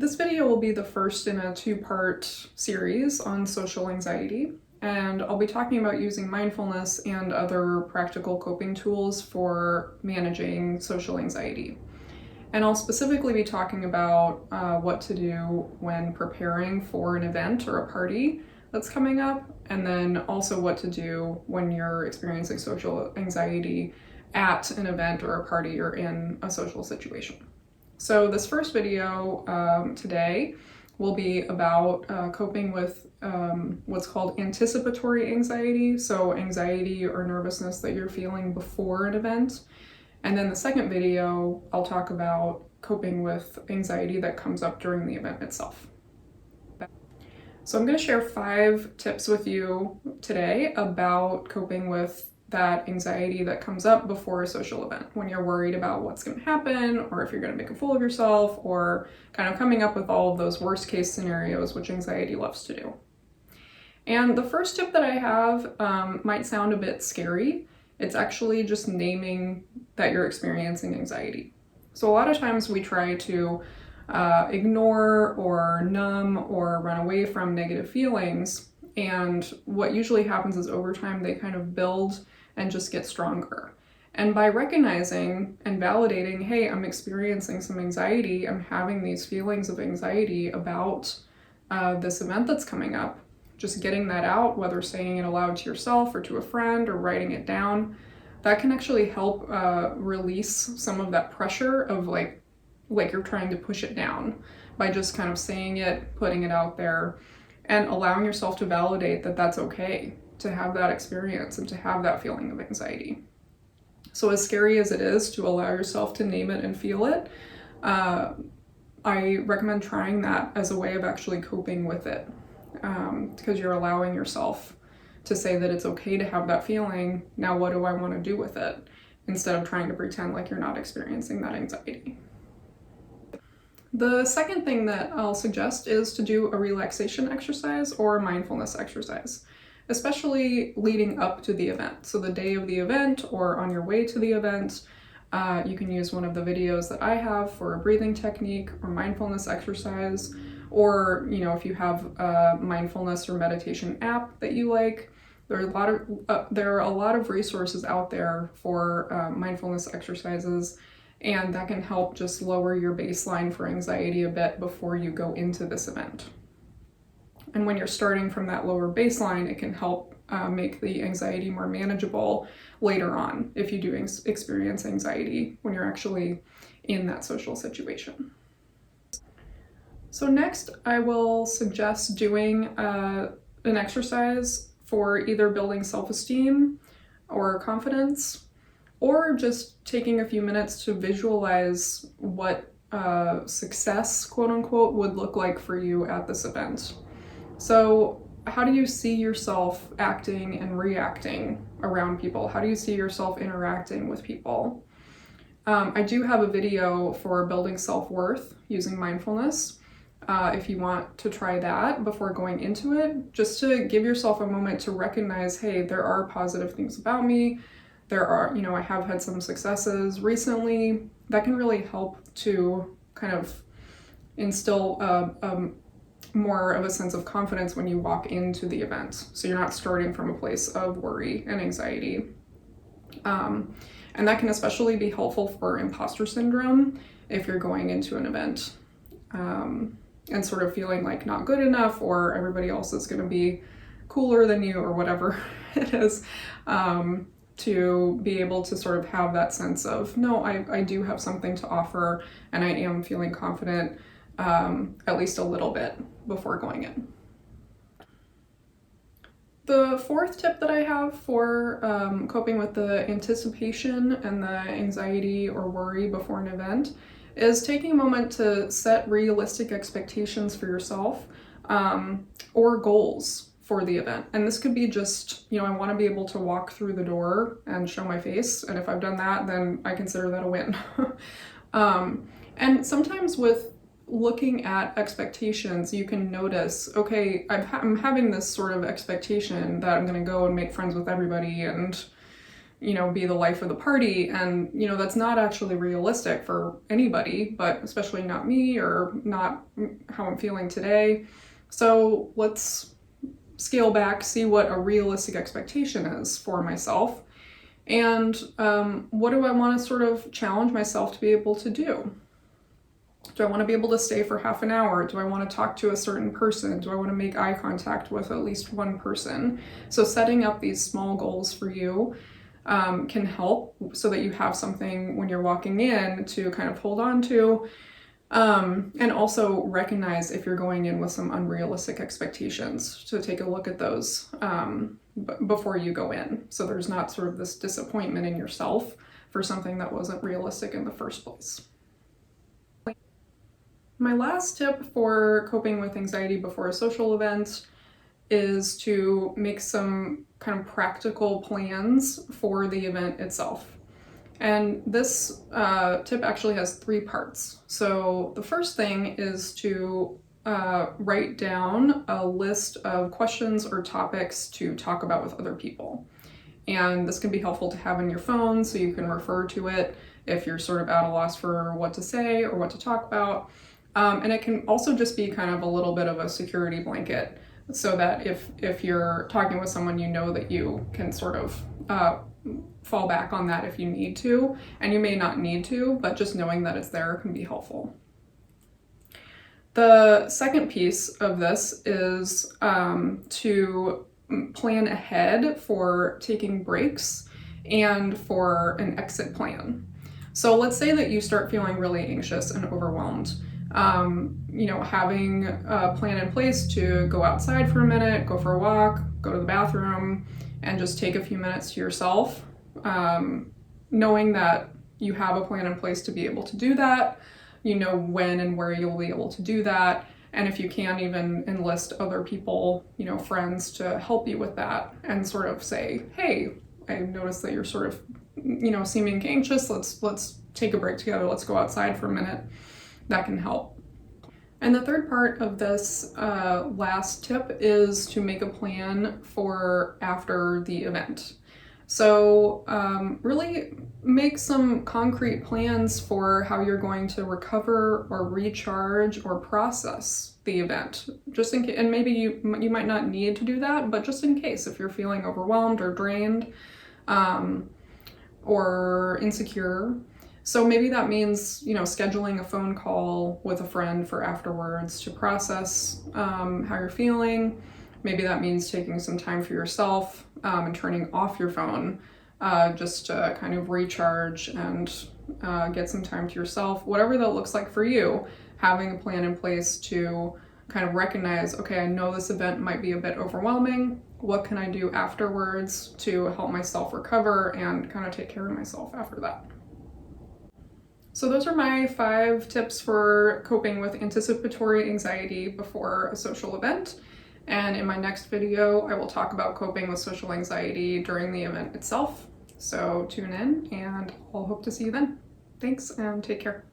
This video will be the first in a two-part series on social anxiety, and I'll be talking about using mindfulness and other practical coping tools for managing social anxiety. And I'll specifically be talking about what to do when preparing for an event or a party that's coming up, and then also what to do when you're experiencing social anxiety at an event or a party or in a social situation. So this first video today will be about coping with what's called anticipatory anxiety, so anxiety or nervousness that you're feeling before an event. And then the second video, I'll talk about coping with anxiety that comes up during the event itself. So I'm going to share 5 tips with you today about coping with that anxiety that comes up before a social event, when you're worried about what's going to happen, or if you're going to make a fool of yourself, or kind of coming up with all of those worst case scenarios, which anxiety loves to do. And the first tip that I have might sound a bit scary. It's actually just naming that you're experiencing anxiety. So a lot of times we try to ignore or numb or run away from negative feelings, and what usually happens is over time they kind of build and just get stronger. And by recognizing and validating, hey, I'm experiencing some anxiety, I'm having these feelings of anxiety about this event that's coming up, just getting that out, whether saying it aloud to yourself or to a friend or writing it down, that can actually help release some of that pressure of like you're trying to push it down by just kind of saying it, putting it out there, and allowing yourself to validate that that's okay to have that experience and to have that feeling of anxiety. So as scary as it is to allow yourself to name it and feel it, I recommend trying that as a way of actually coping with it, because you're allowing yourself to say that it's okay to have that feeling. Now what do I want to do with it? Instead of trying to pretend like you're not experiencing that anxiety. The second thing that I'll suggest is to do a relaxation exercise or a mindfulness exercise, especially leading up to the event. So the day of the event or on your way to the event, you can use one of the videos that I have for a breathing technique or mindfulness exercise, or if you have a mindfulness or meditation app that you like. There are a lot of resources out there for mindfulness exercises, and that can help just lower your baseline for anxiety a bit before you go into this event. And when you're starting from that lower baseline, it can help make the anxiety more manageable later on if you do experience anxiety when you're actually in that social situation. So next, I will suggest doing an exercise for either building self-esteem or confidence, or just taking a few minutes to visualize what success, quote unquote, would look like for you at this event. So how do you see yourself acting and reacting around people? How do you see yourself interacting with people? I do have a video for building self-worth using mindfulness. If you want to try that before going into it, just to give yourself a moment to recognize, hey, there are positive things about me. There are, I have had some successes recently. That can really help to kind of instill more of a sense of confidence when you walk into the event. So you're not starting from a place of worry and anxiety. And that can especially be helpful for imposter syndrome if you're going into an event and sort of feeling like not good enough, or everybody else is going to be cooler than you, or whatever it is. To be able to sort of have that sense of, no, I do have something to offer, and I am feeling confident at least a little bit before going in. The fourth tip that I have for coping with the anticipation and the anxiety or worry before an event is taking a moment to set realistic expectations for yourself or goals for the event. And this could be just, I want to be able to walk through the door and show my face. And if I've done that, then I consider that a win. And sometimes with looking at expectations, you can notice, okay, I'm having this sort of expectation that I'm going to go and make friends with everybody and be the life of the party. And, that's not actually realistic for anybody, but especially not me or not how I'm feeling today. So let's scale back, see what a realistic expectation is for myself. And what do I want to sort of challenge myself to be able to do? Do I want to be able to stay for half an hour? Do I want to talk to a certain person? Do I want to make eye contact with at least one person? So setting up these small goals for you can help so that you have something when you're walking in to kind of hold on to. And also recognize if you're going in with some unrealistic expectations, to take a look at those before you go in. So there's not sort of this disappointment in yourself for something that wasn't realistic in the first place. My last tip for coping with anxiety before a social event is to make some kind of practical plans for the event itself. And this tip actually has 3 parts. So the first thing is to write down a list of questions or topics to talk about with other people. And this can be helpful to have on your phone so you can refer to it if you're sort of at a loss for what to say or what to talk about. And it can also just be kind of a little bit of a security blanket, so that if you're talking with someone, that you can sort of fall back on that if you need to, and you may not need to, but just knowing that it's there can be helpful. The second piece of this is to plan ahead for taking breaks and for an exit plan. So let's say that you start feeling really anxious and overwhelmed. Having a plan in place to go outside for a minute, go for a walk, go to the bathroom, and just take a few minutes to yourself, knowing that you have a plan in place to be able to do that, when and where you'll be able to do that, and if you can, even enlist other people, friends, to help you with that, and sort of say, hey, I noticed that you're sort of, seeming anxious, let's take a break together, let's go outside for a minute. That can help. And the third part of this last tip is to make a plan for after the event. So really make some concrete plans for how you're going to recover or recharge or process the event. Just in case, and maybe you might not need to do that, but just in case, if you're feeling overwhelmed or drained or insecure. So maybe that means, scheduling a phone call with a friend for afterwards to process how you're feeling. Maybe that means taking some time for yourself and turning off your phone just to kind of recharge and get some time to yourself. Whatever that looks like for you, having a plan in place to kind of recognize, okay, I know this event might be a bit overwhelming. What can I do afterwards to help myself recover and kind of take care of myself after that? So those are my 5 tips for coping with anticipatory anxiety before a social event. And in my next video, I will talk about coping with social anxiety during the event itself. So tune in, and I'll hope to see you then. Thanks, and take care.